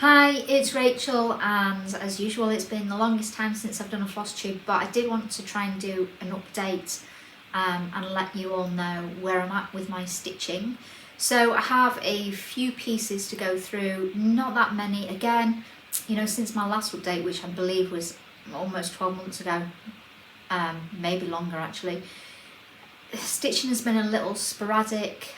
Hi, it's Rachel, and as usual it's been the longest time since I've done a Flosstube, but I did want to try and do an update and let you all know where I'm at with my stitching. So I have a few pieces to go through, not that many. Again, you know, since my last update, which I believe was almost 12 months ago, maybe longer actually, stitching has been a little sporadic,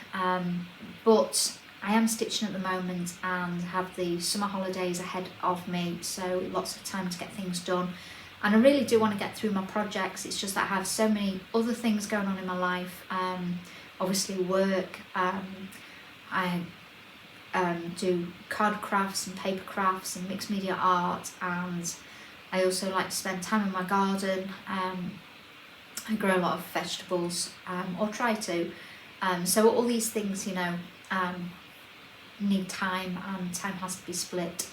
but I am stitching at the moment and have the summer holidays ahead of me, so lots of time to get things done. And I really do want to get through my projects. It's just that I have so many other things going on in my life. Obviously work, I do card crafts and paper crafts and mixed media art, and I also like to spend time in my garden. I grow a lot of vegetables, or try to. So all these things, you know, need time, and time has to be split.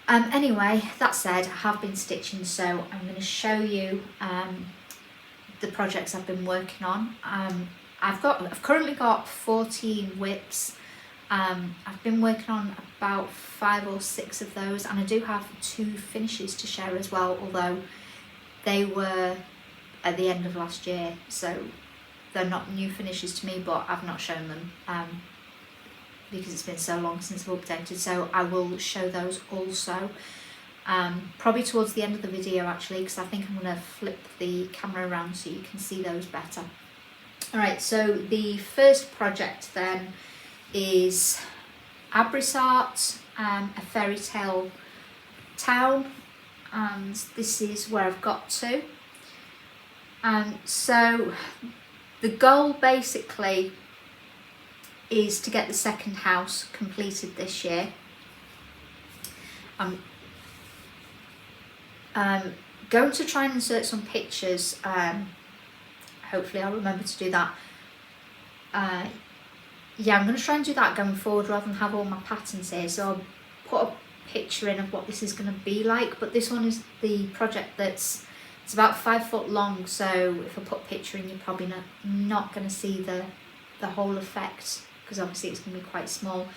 Anyway, that said, I have been stitching, so I'm going to show you the projects I've been working on. I've currently got 14 whips. I've been working on about 5 or 6 of those, and I do have 2 finishes to share as well, although they were at the end of last year, so they're not new finishes to me, but I've not shown them because it's been so long since I've updated, so I will show those also, probably towards the end of the video actually, because I think I'm going to flip the camera around so you can see those better. Alright, so the first project then is Abris art, a Fairytale town, and this is where I've got to. So the goal basically is to get the second house completed this year. I'm going to try and insert some pictures. Hopefully I'll remember to do that. Yeah, I'm going to try and do that going forward rather than have all my patterns here. So I'll put a picture in of what this is going to be like. But this one is the project it's about 5 foot long. So if I put a picture in, you're probably not going to see the whole effect, because obviously it's going to be quite small.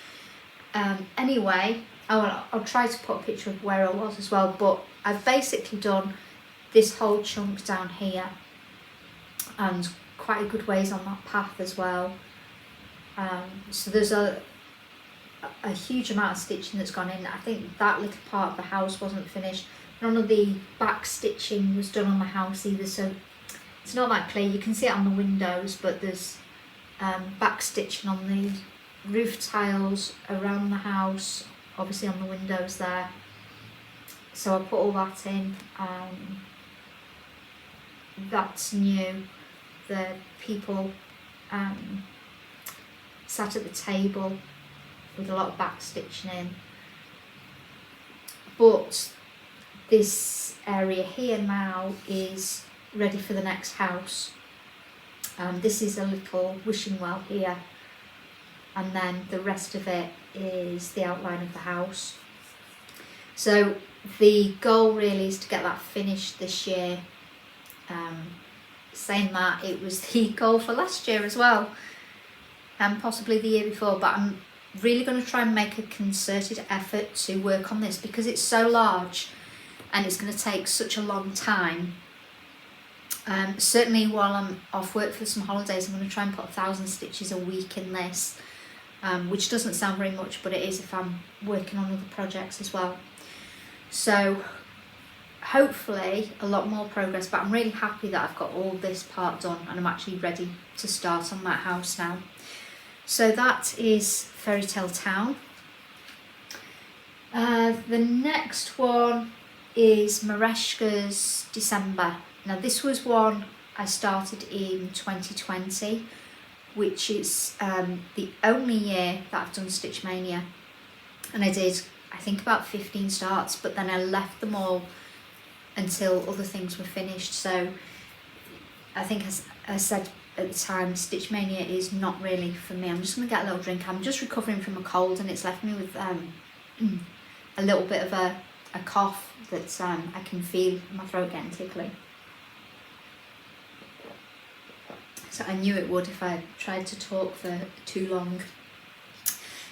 Anyway, I'll try to put a picture of where I was as well, but I've basically done this whole chunk down here and quite a good ways on that path as well. So there's a huge amount of stitching that's gone in. I think that little part of the house wasn't finished. None of the back stitching was done on the house either, so it's not that clear. You can see it on the windows, but there's back stitching on the roof tiles around the house, obviously on the windows there. So I put all that in. That's new. The people sat at the table with a lot of back stitching in. But this area here now is ready for the next house. This is a little wishing well here, and then the rest of it is the outline of the house. So the goal really is to get that finished this year. Saying that, it was the goal for last year as well, and possibly the year before, but I'm really going to try and make a concerted effort to work on this because it's so large and it's going to take such a long time. Certainly while I'm off work for some holidays, I'm going to try and put 1,000 stitches a week in this, which doesn't sound very much, but it is if I'm working on other projects as well. So hopefully a lot more progress, but I'm really happy that I've got all this part done and I'm actually ready to start on that house now. So that is Fairytale Town. The next one is Merejka's December. Now this was one I started in 2020, which is the only year that I've done Stitch Mania, and I did I think about 15 starts, but then I left them all until other things were finished. So I think, as I said at the time, Stitch Mania is not really for me. I'm just going to get a little drink. I'm just recovering from a cold and it's left me with a little bit of a cough that I can feel my throat getting tickly. So I knew it would if I tried to talk for too long.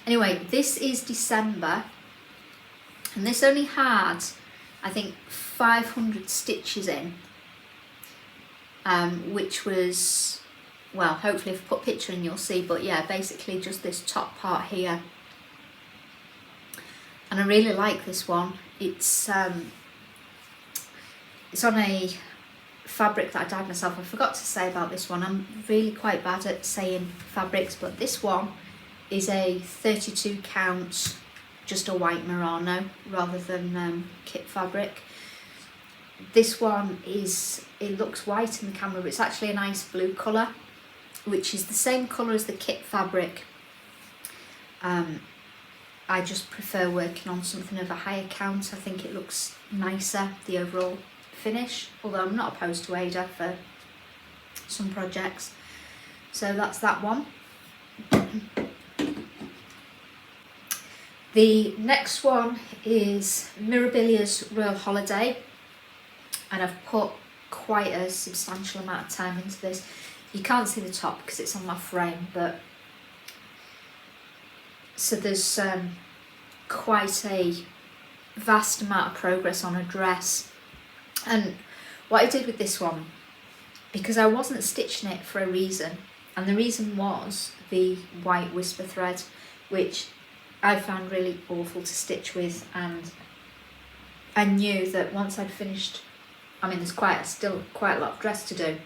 Anyway, this is December, and this only had, I think, 500 stitches in, which was, well, hopefully if I put a picture in you'll see, but yeah, basically just this top part here. And I really like this one. It's on a fabric that I dyed myself. I forgot to say about this one, I'm really quite bad at saying fabrics, but this one is a 32 count, just a white Murano rather than kit fabric. This one is, it looks white in the camera, but it's actually a nice blue colour, which is the same colour as the kit fabric. I just prefer working on something of a higher count. I think it looks nicer, the overall finish, although I'm not opposed to Ada for some projects. So that's that one. The next one is Mirabilia's Royal Holiday, and I've put quite a substantial amount of time into this. You can't see the top because it's on my frame, but so there's quite a vast amount of progress on a dress. And what I did with this one, because I wasn't stitching it for a reason, and the reason was the white whisper thread, which I found really awful to stitch with, and I knew that once I'd finished, I mean there's still quite a lot of dress to do,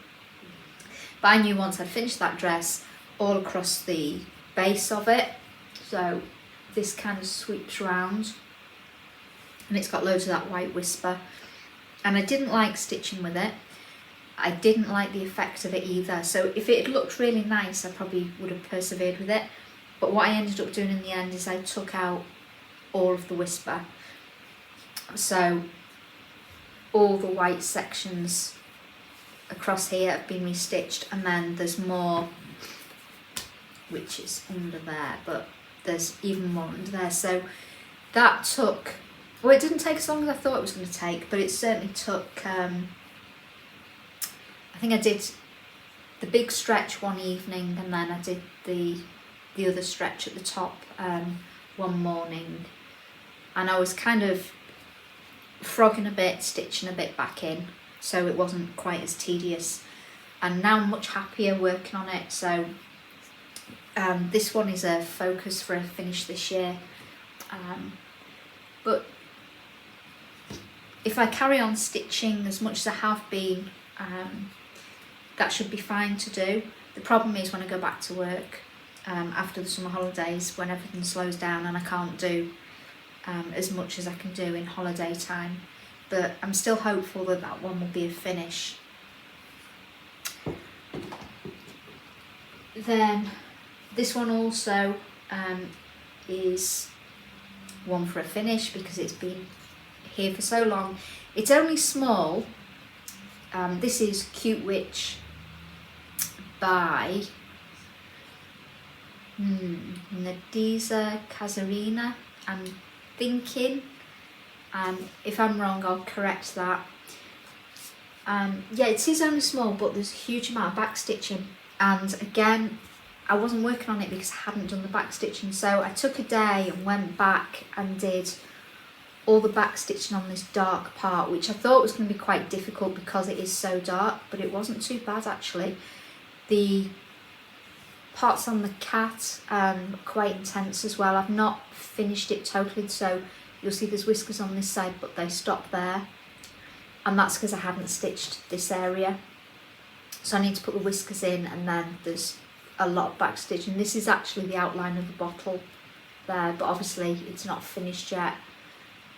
but I knew once I'd finished that dress all across the base of it, so this kind of sweeps round and it's got loads of that white whisper, and I didn't like stitching with it. I didn't like the effect of it either, so if it had looked really nice I probably would have persevered with it, but what I ended up doing in the end is I took out all of the whisper, so all the white sections across here have been restitched, and then there's more which is under there, but there's even more under there. So that took, well, it didn't take as long as I thought it was going to take, but it certainly took, I think I did the big stretch one evening, and then I did the other stretch at the top one morning, and I was kind of frogging a bit, stitching a bit back in, so it wasn't quite as tedious, and now I'm much happier working on it. So this one is a focus for a finish this year, but if I carry on stitching as much as I have been, that should be fine to do. The problem is when I go back to work after the summer holidays, when everything slows down and I can't do as much as I can do in holiday time, but I'm still hopeful that that one will be a finish. Then this one also is one for a finish because it's been here for so long. It's only small. This is Cute Witch by Nadezhda, Kazarina, I'm thinking. If I'm wrong, I'll correct that. Yeah, it is only small, but there's a huge amount of back stitching, and again I wasn't working on it because I hadn't done the back stitching, so I took a day and went back and did all the back stitching on this dark part, which I thought was going to be quite difficult because it is so dark, but it wasn't too bad actually. The parts on the cat are quite intense as well. I've not finished it totally, so you'll see there's whiskers on this side, but they stop there, and that's because I hadn't stitched this area, so I need to put the whiskers in, and then there's a lot of back stitching. This is actually the outline of the bottle there, but obviously it's not finished yet,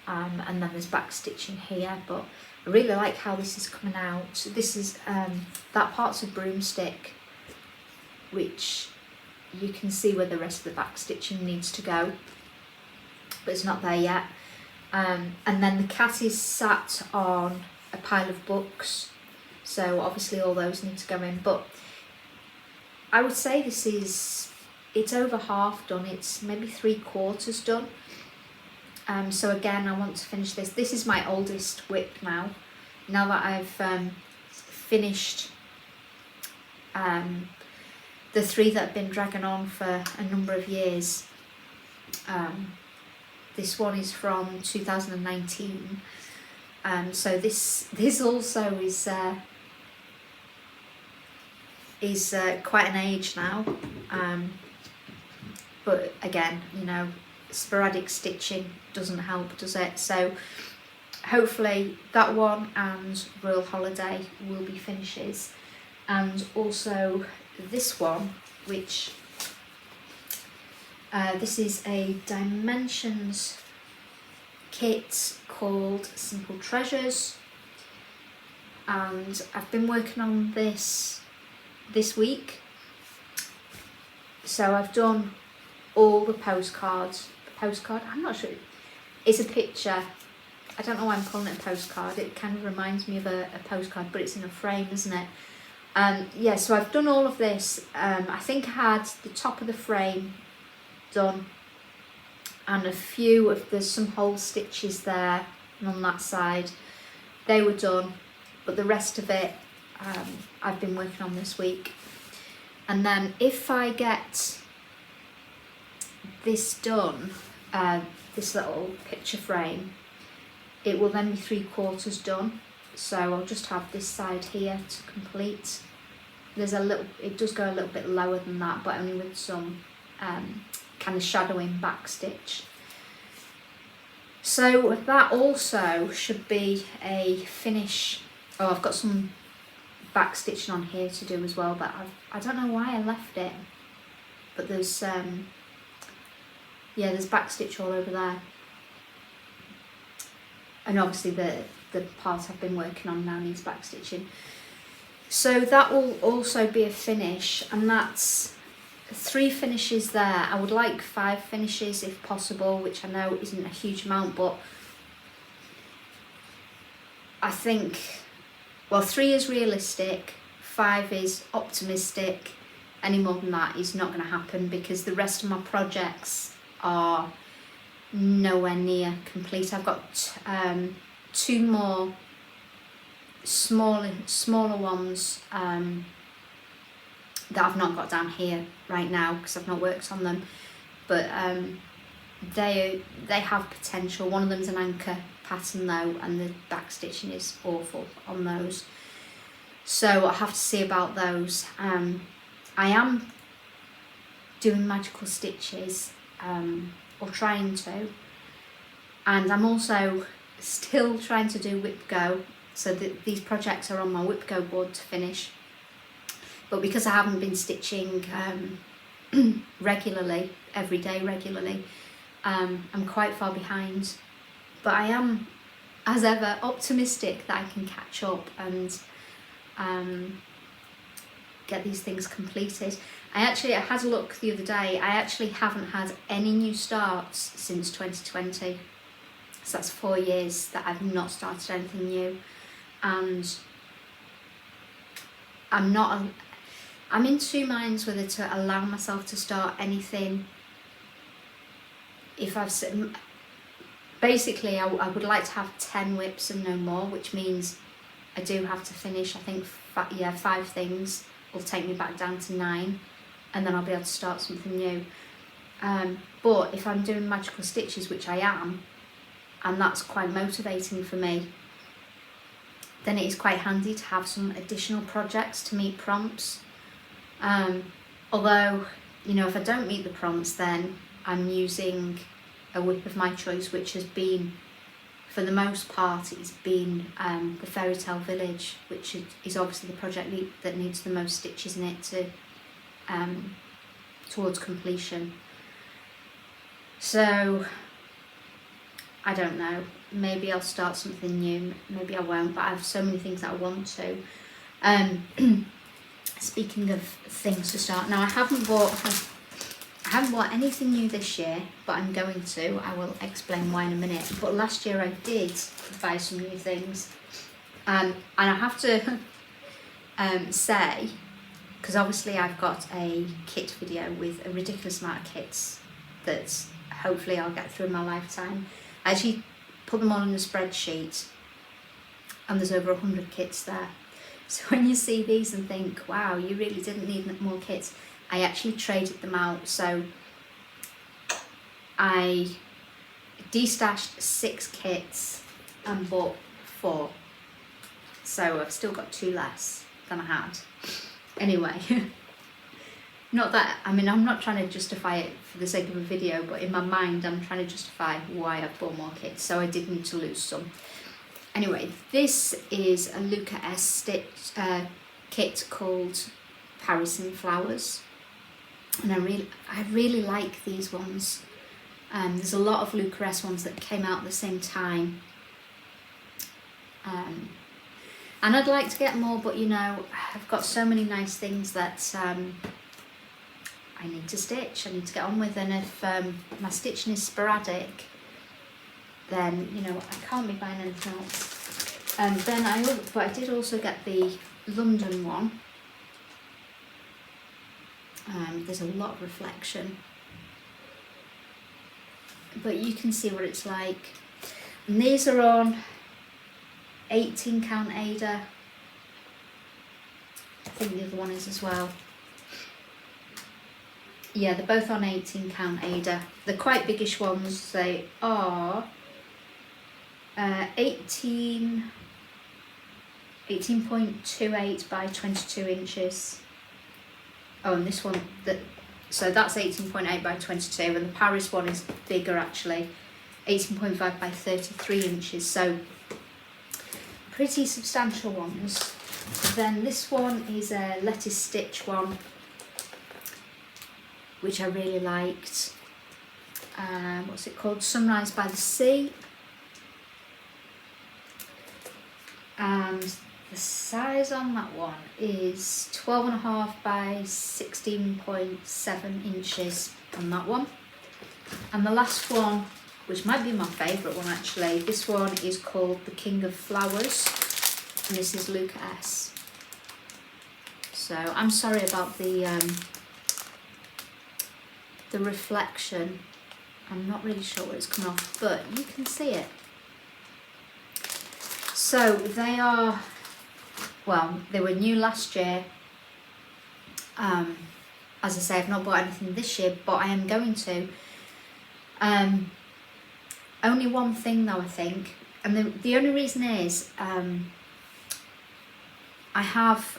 and then there's back stitching here, but I really like how this is coming out. This is that part's a broomstick, which you can see where the rest of the back stitching needs to go, but it's not there yet. And then the cat is sat on a pile of books, so obviously all those need to go in, but I would say it's over half done. It's maybe 3/4 done. So again, I want to finish this. This is my oldest whip now. Now that I've finished the 3 that have been dragging on for a number of years, This one is from 2019. So this also is quite an age now. But again, you know, sporadic stitching doesn't help, does it? So hopefully that one and Royal Holiday will be finishes. And also this one, which this is a Dimensions kit called Simple Treasures, and I've been working on this week. So I've done all the postcards. I'm not sure, it's a picture. I don't know why I'm calling it a postcard. It kind of reminds me of a postcard, but it's in a frame, isn't it? Yeah, so I've done all of this. I think I had the top of the frame done, and there's some hole stitches there and on that side. They were done, but the rest of it I've been working on this week. And then if I get this done, this little picture frame, it will then be 3/4 done. So I'll just have this side here to complete. It does go a little bit lower than that, but only with some kind of shadowing back stitch. So that also should be a finish. Oh, I've got some back stitching on here to do as well, but I don't know why I left it, but there's there's back stitch all over there. And obviously the part I've been working on now needs back stitching. So that will also be a finish, and that's 3 finishes there. I would like 5 finishes if possible, which I know isn't a huge amount, but I think, well, 3 is realistic, 5 is optimistic. Any more than that is not going to happen, because the rest of my projects are nowhere near complete. I've got 2 more smaller ones that I've not got down here right now because I've not worked on them, but they have potential. One of them's an anchor pattern though, and the back stitching is awful on those, so I have to see about those. I am doing magical stitches, or trying to, and I'm also still trying to do whip go, so that these projects are on my whip go board to finish. But because I haven't been stitching regularly, every day regularly, I'm quite far behind. But I am, as ever, optimistic that I can catch up and get these things completed. I had a look the other day. I actually haven't had any new starts since 2020. So that's 4 years that I've not started anything new. And I'm in 2 minds whether to allow myself to start anything. Basically, I would like to have 10 whips and no more, which means I do have to finish, I think, 5 things will take me back down to 9, and then I'll be able to start something new. But if I'm doing magical stitches, which I am, and that's quite motivating for me, then it is quite handy to have some additional projects to meet prompts. Although, you know, if I don't meet the prompts, then I'm using a whip of my choice, which has been, for the most part, it's been the Fairytale Village, which is obviously the project that needs the most stitches in it to towards completion. So I don't know, maybe I'll start something new, maybe I won't, but I have so many things that I want to. Speaking of things to start, now I haven't bought anything new this year, but I'm going to. I will explain why in a minute. But last year I did buy some new things, and I have to say, because obviously I've got a kit video with a ridiculous amount of kits that hopefully I'll get through in my lifetime. I actually put them all in a spreadsheet, and there's over 100 kits there. So when you see these and think, wow, you really didn't need more kits, I actually traded them out. So I destashed 6 kits and bought 4. So I've still got 2 less than I had. Anyway, not that, I mean, I'm not trying to justify it for the sake of a video, but in my mind I'm trying to justify why I've bought more kits, so I did need to lose some. Anyway, this is a Luca S kit called Paris in Flowers, and I really like these ones. There's a lot of Luca S ones that came out at the same time, and I'd like to get more, but you know, I've got so many nice things that I need to stitch, I need to get on with, and if my stitching is sporadic, then you know I can't be buying anything else. And then I did also get the London one. There's a lot of reflection, but you can see what it's like. And these are on 18 count Ada. I think the other one is as well. Yeah, they're both on 18 count Ada. They're quite biggish ones. They are 18.28 by 22 inches. Oh, and this one, so that's 18.8 by 22, and the Paris one is bigger actually, 18.5 by 33 inches, so pretty substantial ones. Then this one is a lettuce stitch one, which I really liked. What's it called? Sunrise by the Sea. And the size on that one is 12.5 by 16.7 inches on that one. And the last one, which might be my favourite one actually, this one is called The King of Flowers, and this is Luca S. So I'm sorry about the reflection. I'm not really sure where it's coming off, but you can see it. So they are, well, they were new last year. As I say, I've not bought anything this year, but I am going to. Only one thing though, I think, and the only reason is, I have,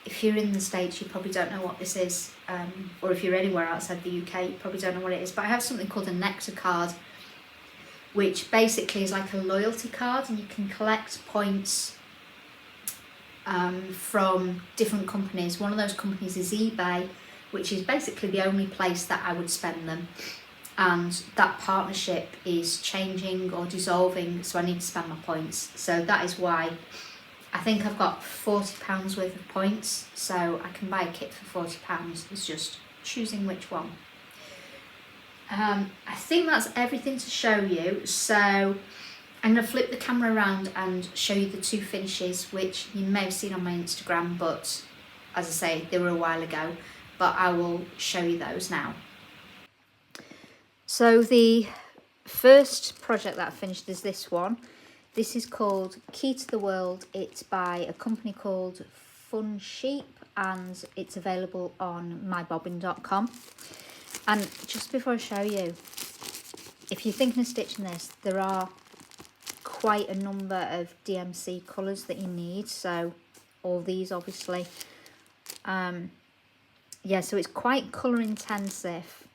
if you're in the States, you probably don't know what this is, or if you're anywhere outside the UK, you probably don't know what it is, but I have something called a Nectar card, which basically is like a loyalty card, and you can collect points from different companies. One of those companies is eBay, which is basically the only place that I would spend them, and that partnership is changing or dissolving, so I need to spend my points. So that is why I think I've got £40 worth of points, so I can buy a kit for £40. It's just choosing which one. I think that's everything to show you, so I'm going to flip the camera around and show you the 2 finishes, which you may have seen on my Instagram, but as I say, they were a while ago, but I will show you those now. So the first project that I finished is this one. This is called Key to the World. It's by a company called Fun Sheep, and it's available on mybobbin.com. And just before I show you, if you're thinking of stitching this, there are quite a number of DMC colours that you need. So all these obviously. Yeah, so it's quite colour intensive,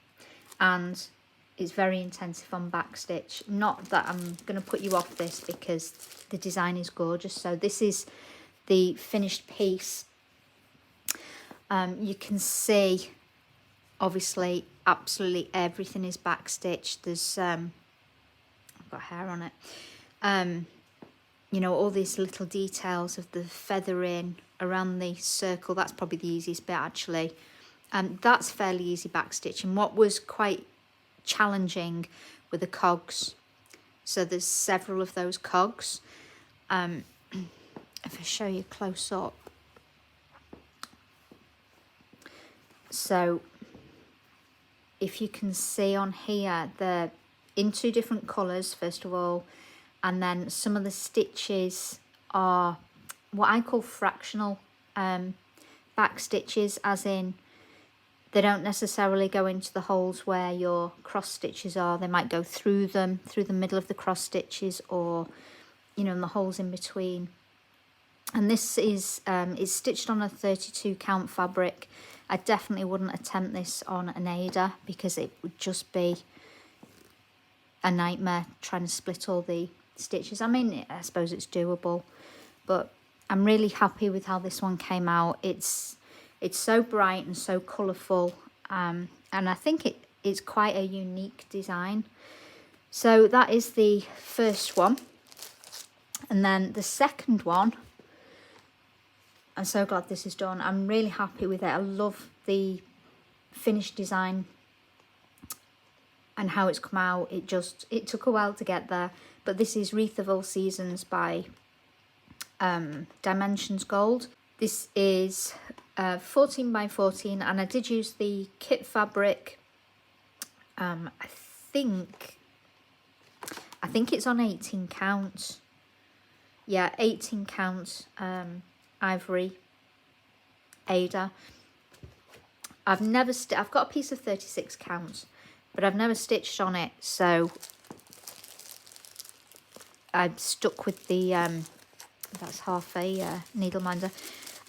and it's very intensive on backstitch. Not that I'm going to put you off this, because the design is gorgeous. So this is the finished piece. You can see, obviously, absolutely everything is backstitched. There's, I've got hair on it. You know, all these little details of the feathering around the circle. That's probably the easiest bit, actually. That's fairly easy backstitch. And what was quite challenging with the cogs, so there's several of those cogs. If I show you close up, so if you can see on here, they're in 2 different colours first of all, and then some of the stitches are what I call fractional back stitches, as in They don't necessarily go into the holes where your cross stitches are. They might go through them, through the middle of the cross stitches, or, you know, in the holes in between. And this is stitched on a 32 count fabric. I definitely wouldn't attempt this on an Ada because it would just be a nightmare trying to split all the stitches. I mean, I suppose it's doable, but I'm really happy with how this one came out. It's so bright and so colourful, and I think it's quite a unique design. So that is the first one. And then the second one, I'm so glad this is done. I'm really happy with it. I love the finished design and how it's come out. It took a while to get there, but this is Wreath of All Seasons by Dimensions Gold. This is 14 by 14, and I did use the kit fabric. I think it's on 18 count. Yeah, 18 count ivory Ada. I've got a piece of 36 count, but I've never stitched on it, so I'm stuck with the that's half a needle minder.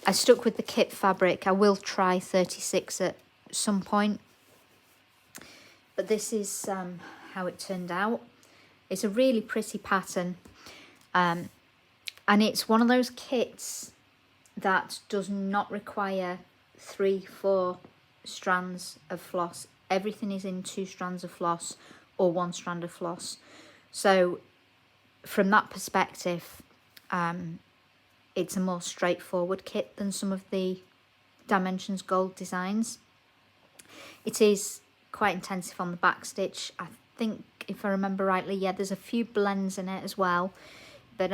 I stuck with the kit fabric. I will try 36 at some point, but this is how it turned out. It's a really pretty pattern, and it's one of those kits that does not require 3-4 strands of floss. Everything is in 2 strands of floss or 1 strand of floss. So from that perspective, it's a more straightforward kit than some of the Dimensions Gold designs. It is quite intensive on the back stitch. I think, if I remember rightly, yeah, there's a few blends in it as well. But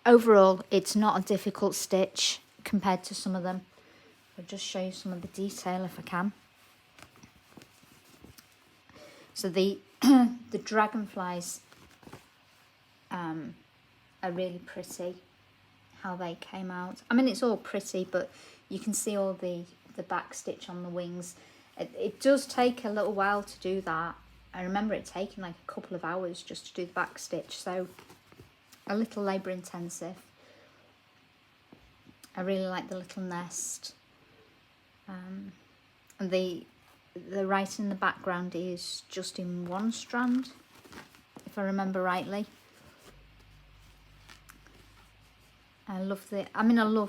overall, it's not a difficult stitch compared to some of them. I'll just show you some of the detail if I can. So the the dragonflies are really pretty, how they came out. I mean, it's all pretty, but you can see all the back stitch on the wings. It does take a little while to do that. I remember it taking like a couple of hours just to do the back stitch, so a little labour intensive. I really like the little nest, and the writing in the background is just in 1 strand, if I remember rightly. I love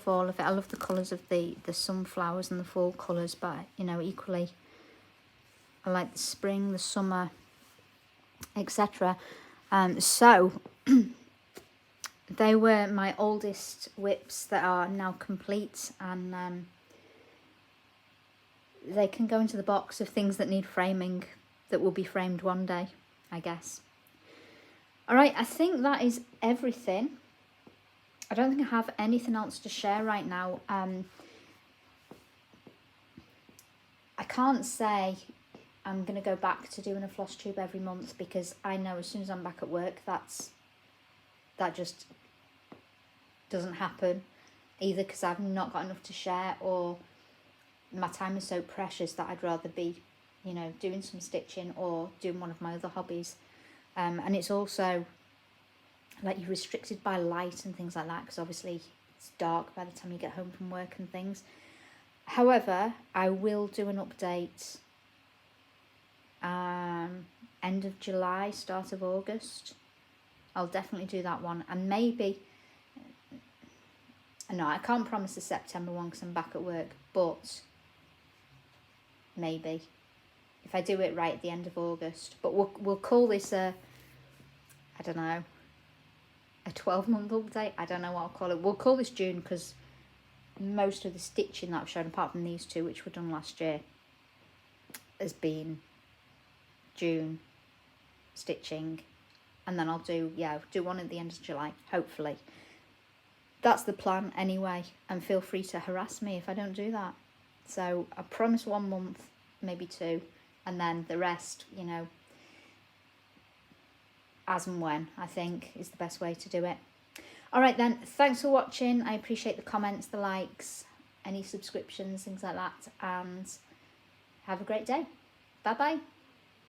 all of it. I love the colours of the sunflowers and the fall colours, but, you know, equally I like the spring, the summer, etc. So they were my oldest whips that are now complete, and they can go into the box of things that need framing, that will be framed one day, I guess. Alright, I think that is everything. I don't think I have anything else to share right now. I can't say I'm going to go back to doing a Flosstube every month, because I know as soon as I'm back at work, that just doesn't happen, either because I've not got enough to share, or my time is so precious that I'd rather be, you know, doing some stitching or doing one of my other hobbies. And it's also like you're restricted by light and things like that, because obviously it's dark by the time you get home from work and things. However, I will do an update end of July, start of August. I'll definitely do that one, and maybe, no, I can't promise the September one because I'm back at work, but maybe if I do it right at the end of August. But we'll call this a 12-month update. I don't know what I'll call it. We'll call this June, because most of the stitching that I've shown, apart from these 2 which were done last year, has been June stitching, and then I'll do one at the end of July, hopefully. That's the plan anyway, and feel free to harass me if I don't do that. So I promise 1 month, maybe 2, and then the rest, you know, as and when, I think, is the best way to do it. Alright then, thanks for watching. I appreciate the comments, the likes, any subscriptions, things like that, and Have a great day. Bye bye.